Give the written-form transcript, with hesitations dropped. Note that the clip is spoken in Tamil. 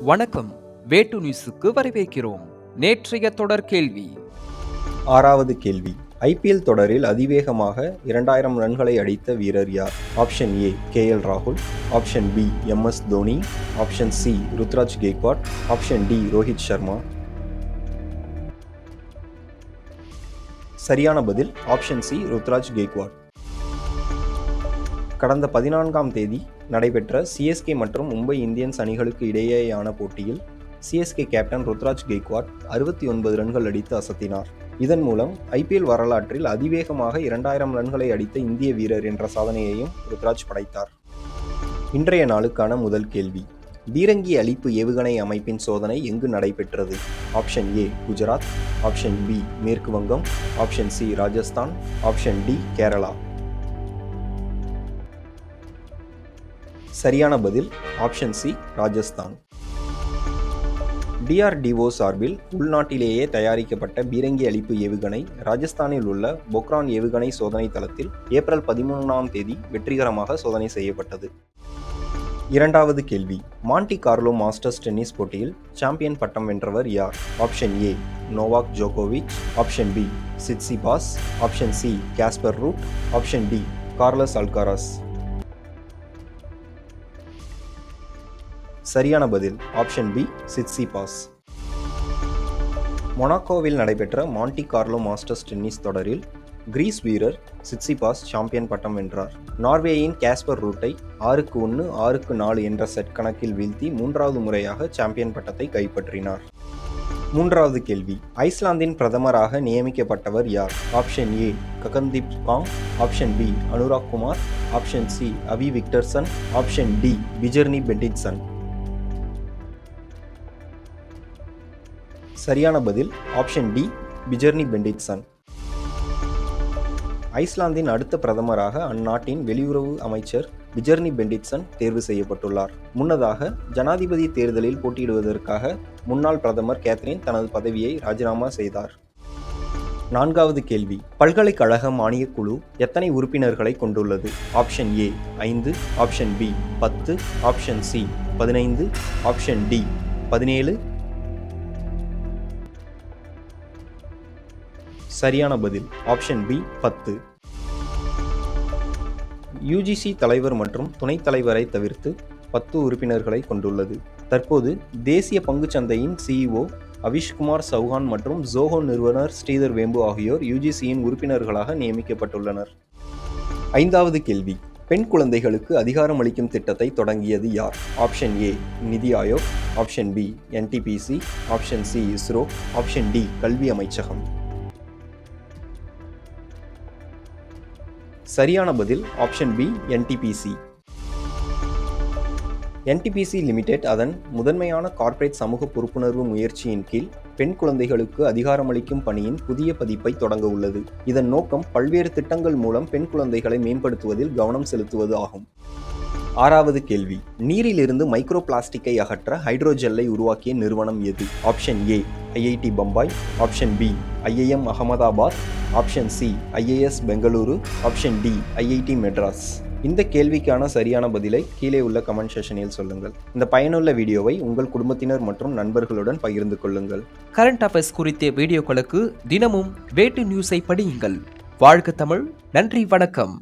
வணக்கம். வேட்டு நியூஸுக்கு வரவேற்கிறோம். நேற்றைய தொடர் கேள்வி. ஆறாவது கேள்வி. ஐபிஎல் தொடரில் அதிவேகமாக 2000 ரன்களை அடித்த வீரர் யார்? ஆப்ஷன் ஏ KL ராகுல், option B MS Dhoni, option C Ruturaj Gaikwad, option D Rohit Sharma. சரியான பதில் ஆப்ஷன் சி ருத்ராஜ் கெய்க்வாட். கடந்த 14ஆம் தேதி நடைபெற்ற சிஎஸ்கே மற்றும் மும்பை இந்தியன்ஸ் அணிகளுக்கு இடையேயான போட்டியில் சிஎஸ்கே கேப்டன் ருத்ராஜ் கெய்க்வாட் 69 ரன்கள் அடித்து அசத்தினார். இதன் மூலம் ஐபிஎல் வரலாற்றில் அதிவேகமாக 2000 ரன்களை அடித்த இந்திய வீரர் என்ற சாதனையையும் ருத்ராஜ் படைத்தார். இன்றைய நாளுக்கான முதல் கேள்வி. பீரங்கி அளிப்பு ஏவுகணை அமைப்பின் சோதனை எங்கு நடைபெற்றது? Option A Gujarat, option B மேற்கு Vangam, option C Rajasthan, option D Kerala. சரியான பதில் ஆப்ஷன் சி ராஜஸ்தான். DRDO சார்பில் உள்நாட்டிலேயே தயாரிக்கப்பட்ட பீரங்கி அளிப்பு ஏவுகணை ராஜஸ்தானில் உள்ள பொக்ரான் ஏவுகணை சோதனை தளத்தில் ஏப்ரல் 13ஆம் தேதி வெற்றிகரமாக சோதனை செய்யப்பட்டது. இரண்டாவது கேள்வி. மாண்டி கார்லோ மாஸ்டர்ஸ் டென்னிஸ் போட்டியில் சாம்பியன் பட்டம் வென்றவர் யார்? ஆப்ஷன் ஏ நோவாக் ஜோகோவிச், option B Tsitsipas, option C Casper Ruud, option D Carlos Alcaraz. சரியான பதில் ஆப்ஷன் பி சிட்சிபாஸ். மொனாக்கோவில் நடைபெற்ற மாண்டி கார்லோ மாஸ்டர்ஸ் டென்னிஸ் தொடரில் கிரீஸ் வீரர் சிட்சிபாஸ் சாம்பியன் பட்டம் வென்றார். நார்வேயின் காஸ்பர் ரூட்டை 6-1, 6-4 என்ற செட் கணக்கில் வீழ்த்தி 3வது முறையாக சாம்பியன் பட்டத்தை கைப்பற்றினார். மூன்றாவது கேள்வி. ஐஸ்லாந்தின் பிரதமராக நியமிக்கப்பட்டவர் யார்? Option A Gagandeep Kang, option B Anurag Kumar, option C Avi Viktorsson, option D Bjarni Benediktsson. சரியான பதில் ஆப்ஷன் டி பிஜர்னி பெண்டிட்சன். ஐஸ்லாந்தின் அடுத்த பிரதமராக அந்நாட்டின் வெளியுறவு அமைச்சர் பிஜர்னி பெண்டிட்சன் தேர்வு செய்யப்பட்டுள்ளார். முன்னதாக ஜனாதிபதி தேர்தலில் போட்டியிடுவதற்காக முன்னாள் பிரதமர் கேத்ரின் தனது பதவியை ராஜினாமா செய்தார். நான்காவது கேள்வி. பல்கலைக்கழக மானியக் குழு எத்தனை உறுப்பினர்களை கொண்டுள்ளது? Option A 5, option B 10, option C 15, option D 17. சரியான பதில் ஆப்ஷன் பி 10. யுஜிசி தலைவர் மற்றும் துணைத் தலைவரை தவிர்த்து 10 உறுப்பினர்களை கொண்டுள்ளது. தற்போது தேசிய பங்குச்சந்தையின் CEO அவிஷ்குமார் சௌஹான் மற்றும் ஜோஹோ நிறுவனர் ஸ்ரீதர் வேம்பு ஆகியோர் யுஜிசியின் உறுப்பினர்களாக நியமிக்கப்பட்டுள்ளனர். ஐந்தாவது கேள்வி. பெண் குழந்தைகளுக்கு அதிகாரமளிக்கும் திட்டத்தை தொடங்கியது யார்? Option A NITI Aayog, option B NTPC, option C ISRO, option D கல்வி அமைச்சகம். சரியான பதில் option B NTPC. NTPC limited அதன் முதன்மையான கார்ப்பரேட் சமூக பொறுப்புணர்வு முயற்சியின் கீழ் பெண் குழந்தைகளுக்கு அதிகாரமளிக்கும் பணியின் புதிய பதிப்பை தொடங்க உள்ளது. இதன் நோக்கம் பல்வேறு திட்டங்கள் மூலம் பெண் குழந்தைகளை மேம்படுத்துவதில் கவனம் செலுத்துவது ஆகும். ஆறாவது கேள்வி. நீரிலிருந்து மைக்ரோ பிளாஸ்டிக்கை அகற்ற ஹைட்ரோஜெல்லை உருவாக்கிய நிறுவனம் எது? Option A IIT Bombay, option B IIM Ahmedabad, option C IIS Bengaluru, option D IIT Madras. இந்த கேள்விக்கான சரியான பதிலை கீழே உள்ள கமெண்ட் செஷனில் சொல்லுங்கள். இந்த பயனுள்ள வீடியோவை உங்கள் குடும்பத்தினர் மற்றும் நண்பர்களுடன் பகிர்ந்து கொள்ளுங்கள். கரண்ட் அஃபேர்ஸ் குறித்த வீடியோக்களுக்கு தினமும் வேட்டு நியூஸை படியுங்கள். வாழ்க தமிழ். நன்றி, வணக்கம்.